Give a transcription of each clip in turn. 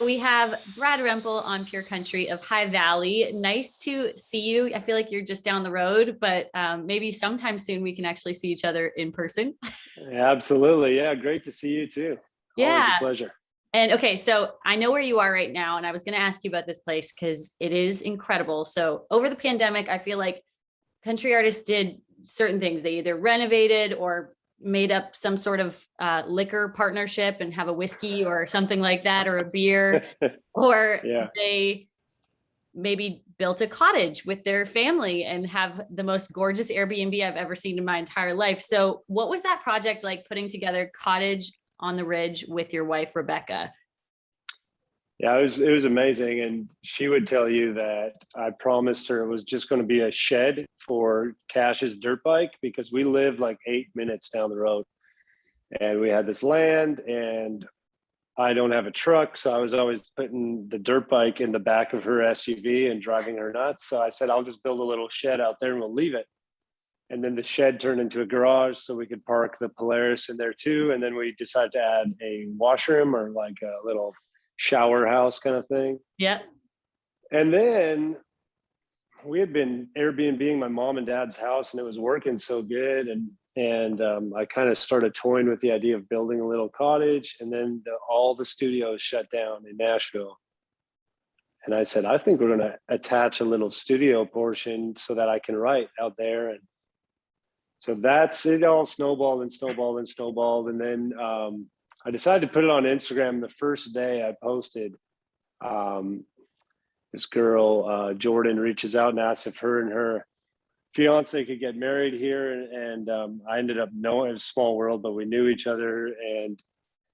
We have Brad Rempel on Pure Country of High Valley. Nice to see you. I feel like you're just down the road, but maybe sometime soon we can actually see each other in person. Absolutely. Yeah. Great to see you too. Always a Yeah. pleasure. And okay, so I know where you are right now, and I was going to ask you about this place because it is incredible. So over the pandemic, I feel like country artists did certain things. They either renovated or made up some sort of liquor partnership and have a whiskey or something like that, or a beer, or Yeah. they maybe built a cottage with their family and have the most gorgeous Airbnb I've ever seen in my entire life. So, what was that project like putting together Cottage on the Ridge with your wife, Rebecca? Yeah. It was amazing. And she would tell you that I promised her it was just going to be a shed for Cash's dirt bike because we lived like 8 minutes down the road and we had this land and I don't have a truck. So I was always putting the dirt bike in the back of her SUV and driving her nuts. So I said, I'll just build a little shed out there and we'll leave it. And then the shed turned into a garage so we could park the Polaris in there too. And then we decided to add a washroom or like a little shower house kind of thing. Yeah. And then we had been Airbnbing my mom and dad's house and it was working so good. And I kind of started toying with the idea of building a little cottage. And then all the studios shut down in Nashville. And I said, I think we're going to attach a little studio portion so that I can write out there. And so that's it, all snowballed and snowballed and snowballed. And then I decided to put it on Instagram. The first day I posted, this girl, Jordan, reaches out and asks if her and her fiance could get married here. And I ended up knowing, it was a small world, but we knew each other. And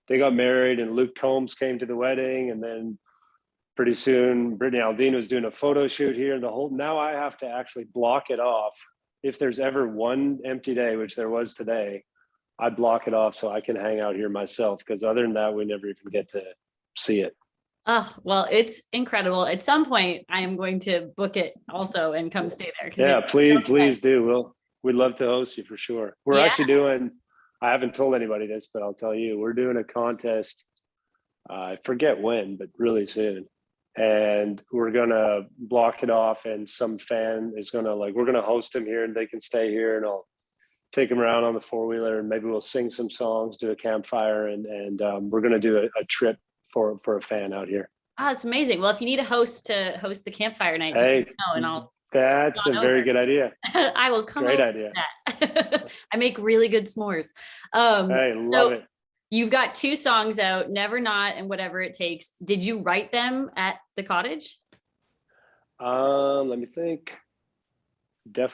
they got married and Luke Combs came to the wedding. And then pretty soon, Brittany Aldean was doing a photo shoot here. And now I have to actually block it off. If there's ever one empty day, which there was today, I block it off so I can hang out here myself. Because other than that, we never even get to see it. Oh, well, it's incredible. At some point, I am going to book it also and come stay there. Yeah, please do. We'd love to host you for sure. We're actually doing, I haven't told anybody this, but I'll tell you, we're doing a contest. I forget when, but really soon. And we're going to block it off and some fan is going to we're going to host them here and they can stay here and I'll take them around on the four-wheeler and maybe we'll sing some songs, do a campfire and we're going to do a trip for a fan out here. Oh, it's amazing. Well, if you need a host to host the campfire night, just let me know and I'll. That's a very good idea. I will come. Great idea. That. I make really good s'mores. Hey, love it. You've got two songs out, Never Not and Whatever It Takes. Did you write them at the cottage? Let me think.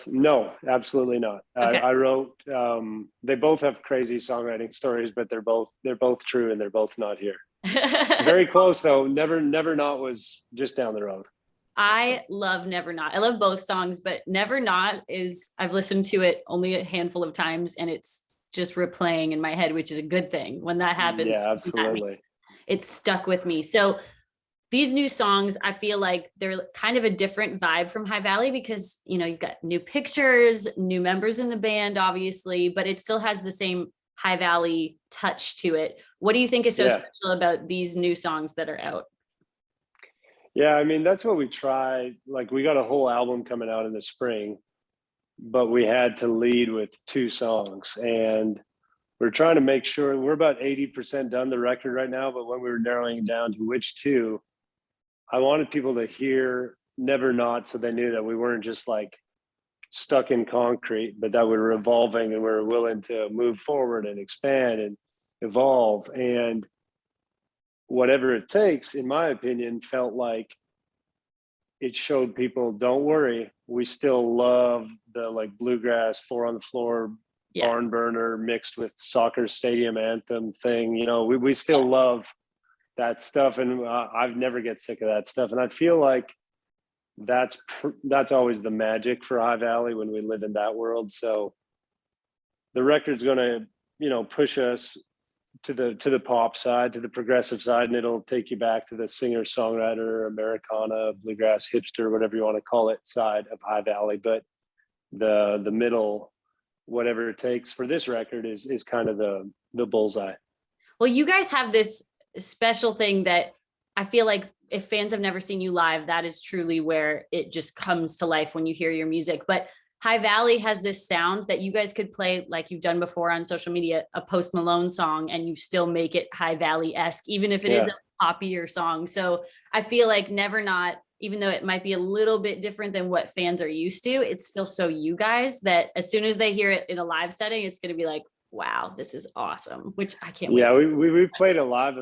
No, absolutely not. Okay. I wrote, they both have crazy songwriting stories, but they're both true and they're both not here. Very close though. Never Not was just down the road. I love Never Not. I love both songs, but Never Not I've listened to it only a handful of times and it's just replaying in my head, which is a good thing. When that happens, yeah, absolutely. It's stuck with me. So these new songs, I feel like they're kind of a different vibe from High Valley because, you've got new pictures, new members in the band, obviously, but it still has the same High Valley touch to it. What do you think is so special about these new songs that are out? Yeah, I mean, that's what we tried. Like we got a whole album coming out in the spring, but we had to lead with two songs and we're trying to make sure we're about 80% done the record right now. But when we were narrowing it down to which two, I wanted people to hear Never Not so they knew that we weren't just like stuck in concrete, but that we were evolving and we were willing to move forward and expand and evolve. And Whatever It Takes, in my opinion, felt like it showed people, don't worry, we still love the bluegrass, four on the floor, barn burner mixed with soccer stadium anthem thing. We still love that stuff. And I've never get sick of that stuff. And I feel like that's always the magic for High Valley when we live in that world. So the record's going to, push us to the pop side, to the progressive side, and it'll take you back to the singer songwriter, Americana, bluegrass, hipster, whatever you want to call it, side of High Valley. But the middle, Whatever It Takes for this record is kind of the bullseye. Well, you guys have this special thing that I feel like if fans have never seen you live, that is truly where it just comes to life when you hear your music. But High Valley has this sound that you guys could play like you've done before on social media, a Post Malone song, and you still make it High Valley-esque, even if it is a poppier song. So I feel like Never Not, even though it might be a little bit different than what fans are used to, it's still so you guys that as soon as they hear it in a live setting, it's going to be like, wow, this is awesome, which I can't wait. Yeah, we played it live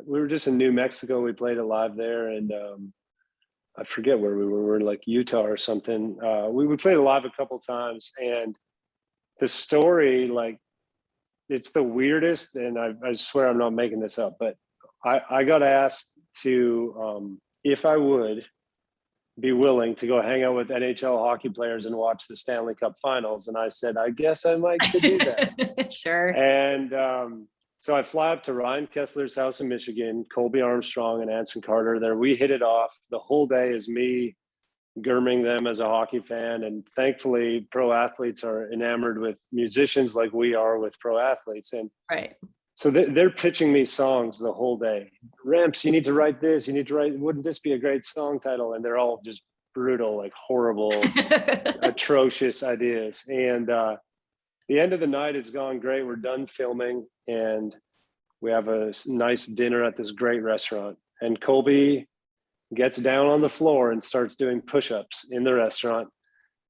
we were just in New Mexico. We played it live there, and I forget where we were. We were like Utah or something. We played it live a couple times, and the story, like, it's the weirdest. And I swear I'm not making this up, but I got asked to if I would be willing to go hang out with NHL hockey players and watch the Stanley Cup Finals, and I said, I guess I might could do that. Sure. And so I fly up to Ryan Kessler's house in Michigan, Colby Armstrong and Anson Carter there. We hit it off. The whole day is me gurming them as a hockey fan. And thankfully, pro athletes are enamored with musicians like we are with pro athletes. And right. So they're pitching me songs the whole day. Remps, you need to write this. You need to write, wouldn't this be a great song title? And they're all just brutal, like horrible, atrocious ideas. And the end of the night has gone great. We're done filming and we have a nice dinner at this great restaurant. And Colby gets down on the floor and starts doing push-ups in the restaurant.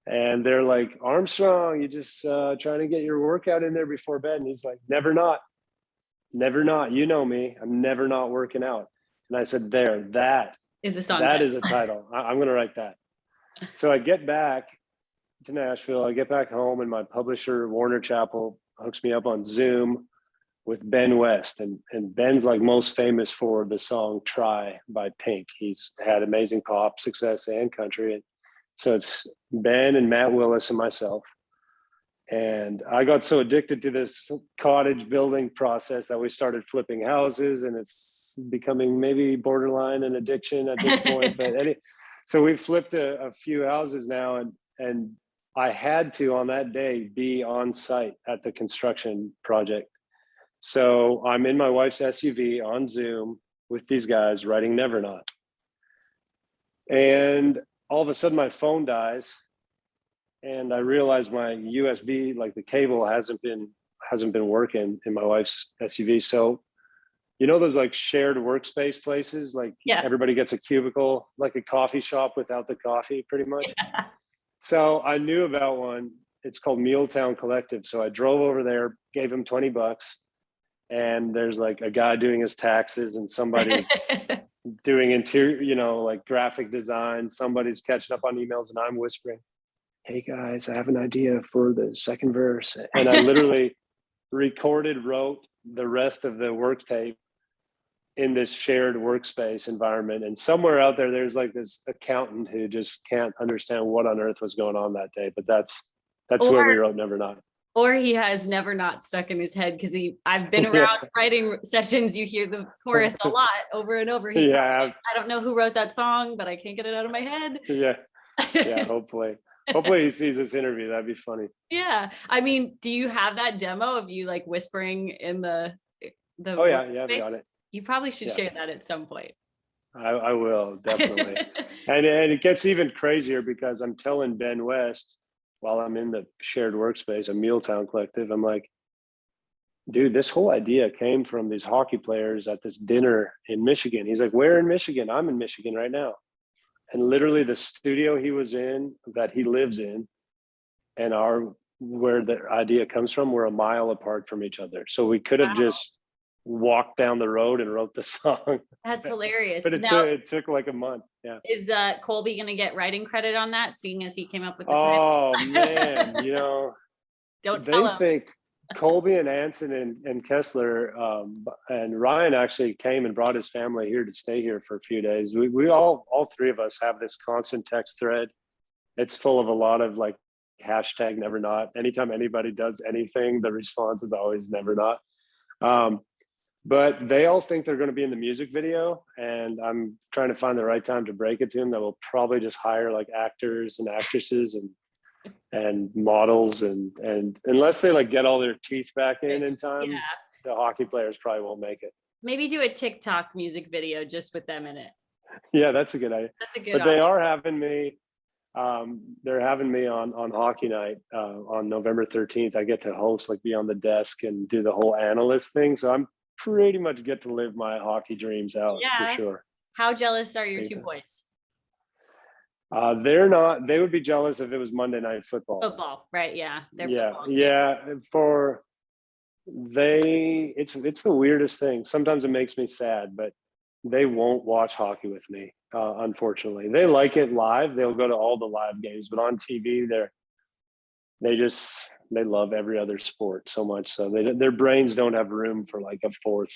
And they're like, Armstrong, you just trying to get your workout in there before bed. And he's like, never not. Never not. You know me. I'm never not working out. And I said, that is a song. That is a title. I'm going to write that. So I get back to Nashville. I get back home and my publisher, Warner Chappell, hooks me up on Zoom with Ben West. And Ben's like most famous for the song Try by Pink. He's had amazing pop success and country. And so it's Ben and Matt Willis and myself. And I got so addicted to this cottage building process that we started flipping houses, and it's becoming maybe borderline an addiction at this point. So we've flipped a few houses now, and I had to, on that day, be on site at the construction project. So I'm in my wife's SUV on Zoom with these guys writing Never Not. And all of a sudden my phone dies. And I realized my USB, like the cable hasn't been working in my wife's SUV. So, you know, those like shared workspace places, like everybody gets a cubicle, like a coffee shop without the coffee pretty much. Yeah. So I knew about one. It's called Muletown Collective. So I drove over there, gave him $20. And there's like a guy doing his taxes and somebody doing interior, you know, like graphic design. Somebody's catching up on emails and I'm whispering, hey guys, I have an idea for the second verse. And I literally wrote the rest of the work tape in this shared workspace environment. And somewhere out there, there's like this accountant who just can't understand what on earth was going on that day. But that's where we wrote Never Not. Or he has Never Not stuck in his head because I've been around writing sessions. You hear the chorus a lot over and over. He's like, I don't know who wrote that song, but I can't get it out of my head. Yeah, hopefully. Hopefully he sees this interview. That'd be funny. Yeah. I mean, do you have that demo of you like whispering in the Oh yeah, I've got it. You probably should share that at some point. I will, definitely. and it gets even crazier because I'm telling Ben West while I'm in the shared workspace, a Muletown Collective, I'm like, dude, this whole idea came from these hockey players at this dinner in Michigan. He's like, where in Michigan? I'm in Michigan right now. And literally the studio he was in, that he lives in, and where the idea comes from, we're a mile apart from each other. So we could have just walked down the road and wrote the song. That's hilarious. But it took like a month. Yeah. Is Colby going to get writing credit on that, seeing as he came up with the title? Oh man, you know, don't tell him. They think Colby and Anson and Kessler and Ryan actually came and brought his family here to stay here for a few days. We all three of us have this constant text thread. It's full of a lot of like hashtag Never Not. Anytime anybody does anything, the response is always Never Not. But they all think they're going to be in the music video, and I'm trying to find the right time to break it to them that we'll probably just hire like actors and actresses and models and unless they like get all their teeth back in time, the hockey players probably won't make it. Maybe do a TikTok music video just with them in it. Yeah, that's a good idea. That's a good But they option. are having me. They're having me on hockey night on November 13th. I get to host, like be on the desk and do the whole analyst thing. So I'm pretty much get to live my hockey dreams out for Yeah. sure. How jealous are your two boys? They're not. They would be jealous if it was Monday Night Football. Football, right? Yeah, they're Yeah, football kids. yeah. For it's the weirdest thing. Sometimes it makes me sad, but they won't watch hockey with me. Unfortunately, they like it live. They'll go to all the live games, but on TV, they love every other sport so much. So their brains don't have room for like a fourth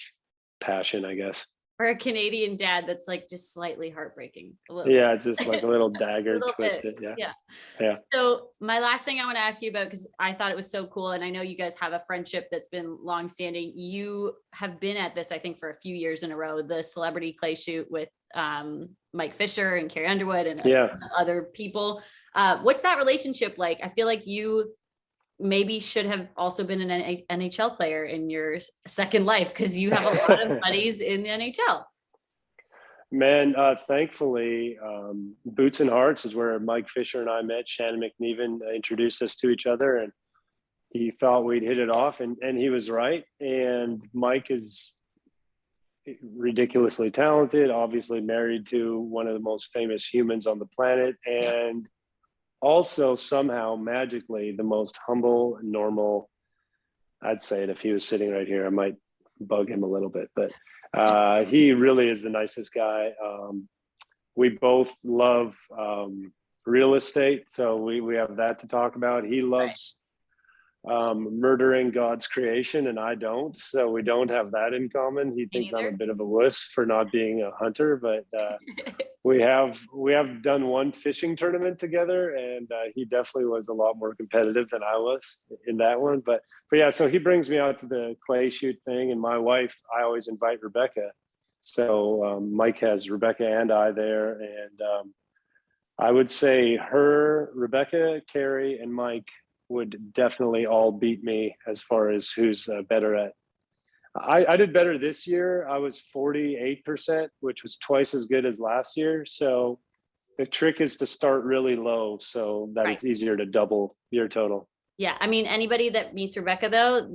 passion, I guess. Or a Canadian dad that's like just slightly heartbreaking. A little Yeah, bit. just like a little dagger twisted. Yeah. Yeah. Yeah. So my last thing I want to ask you about, because I thought it was so cool, and I know you guys have a friendship that's been longstanding. You have been at this, I think, for a few years in a row, the celebrity clay shoot with Mike Fisher and Carrie Underwood and other people. What's that relationship like? I feel like you maybe should have also been an NHL player in your second life, because you have a lot of buddies in the NHL. Man, thankfully, Boots and Hearts is where Mike Fisher and I met. Shannon McNeven introduced us to each other, and he thought we'd hit it off, and he was right. And Mike is ridiculously talented, obviously married to one of the most famous humans on the planet, and also somehow magically the most humble, normal. I'd say it if he was sitting right here, I might bug him a little bit, but he really is the nicest guy. We both love real estate, so we have that to talk about. He loves murdering God's creation, and I don't, so we don't have that in common. He thinks I'm a bit of a wuss for not being a hunter, but we have done one fishing tournament together, and he definitely was a lot more competitive than I was in that one. But yeah, so he brings me out to the clay shoot thing, and my wife, I always invite Rebecca. So Mike has Rebecca and I there, and I would say Rebecca, Carrie, and Mike would definitely all beat me as far as who's better at. I did better this year. I was 48%, which was twice as good as last year. So the trick is to start really low so that it's easier to double your total. Yeah. I mean, anybody that meets Rebecca, though,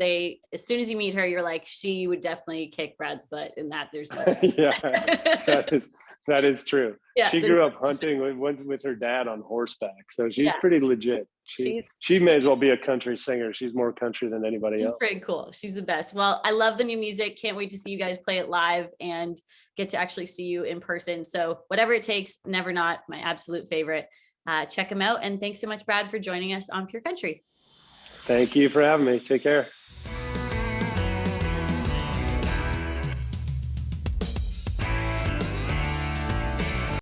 as soon as you meet her, you're like, she would definitely kick Brad's butt, and that there's no. Yeah, that is true. Yeah, she grew up hunting with her dad on horseback. So she's pretty legit. She may as well be a country singer. She's more country than anybody else. Pretty cool. She's the best. Well, I love the new music. Can't wait to see you guys play it live and get to actually see you in person. So whatever it takes, Never Not, my absolute favorite. Check them out. And thanks so much, Brad, for joining us on Pure Country. Thank you for having me. Take care.